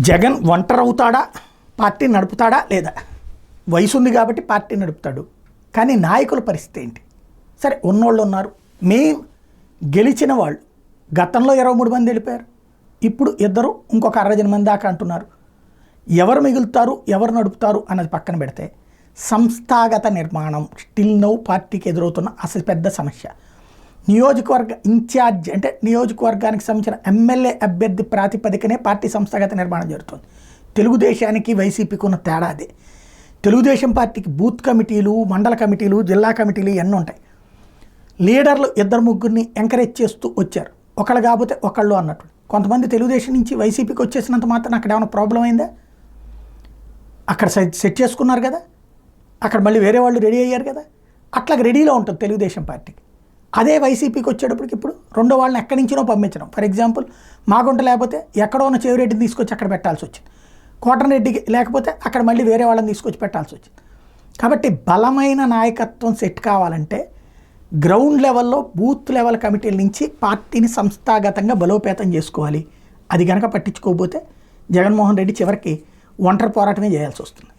జగన్ ఒంటరి అవుతాడా, పార్టీ నడుపుతాడా లేదా? వయసు ఉంది కాబట్టి పార్టీ నడుపుతాడు, కానీ నాయకుల పరిస్థితి ఏంటి? సరే, ఉన్నోళ్ళు ఉన్నారు, మెయిన్ గెలిచిన వాళ్ళు గతంలో 23 మంది వెళ్ళిపోయారు, ఇప్పుడు ఇద్దరు ఇంకొక 60 మంది దాకా అంటున్నారు. ఎవరు మిగులుతారు, ఎవరు నడుపుతారు అన్నది పక్కన పెడితే సంస్థాగత నిర్మాణం స్టిల్ నౌ పార్టీకి ఎదురవుతున్న అసలు పెద్ద సమస్య. నియోజకవర్గ ఇన్ఛార్జ్ అంటే నియోజకవర్గానికి సంబంధించిన ఎమ్మెల్యే అభ్యర్థి ప్రాతిపదికనే పార్టీ సంస్థాగత నిర్మాణం జరుగుతుంది. తెలుగుదేశానికి వైసీపీకి ఉన్న తేడా అదే. తెలుగుదేశం పార్టీకి బూత్ కమిటీలు, మండల కమిటీలు, జిల్లా కమిటీలు ఇవన్నీ ఉంటాయి. లీడర్లు 2-3 ఎంకరేజ్ చేస్తూ వచ్చారు, ఒకళ్ళు కాకపోతే ఒకళ్ళు అన్నట్టు. కొంతమంది తెలుగుదేశం నుంచి వైసీపీకి వచ్చేసినంత మాత్రం అక్కడ ఏమైనా ప్రాబ్లం అయిందా? అక్కడ సెట్ చేసుకున్నారు కదా, అక్కడ మళ్ళీ వేరే వాళ్ళు రెడీ అయ్యారు కదా, అట్లాగ రెడీలో ఉంటుంది తెలుగుదేశం పార్టీకి. అదే వైసీపీకి వచ్చేటప్పటికి ఇప్పుడు రెండో వాళ్ళని ఎక్కడి నుంచినో పంపించడం. ఫర్ ఎగ్జాంపుల్, మాగుంట లేకపోతే ఎక్కడో ఉన్న చెవిరెడ్డిని తీసుకొచ్చి అక్కడ పెట్టాల్సి వచ్చింది, కోటరెడ్డికి లేకపోతే అక్కడ మళ్ళీ వేరే వాళ్ళని తీసుకొచ్చి పెట్టాల్సి వచ్చింది. కాబట్టి బలమైన నాయకత్వం సెట్ కావాలంటే గ్రౌండ్ లెవెల్లో బూత్ లెవెల్ కమిటీల నుంచి పార్టీని సంస్థాగతంగా బలోపేతం చేసుకోవాలి. అది కనుక పట్టించుకోకపోతే జగన్మోహన్ రెడ్డి చివరికి ఒంటరి పోరాటమే చేయాల్సి వస్తుంది.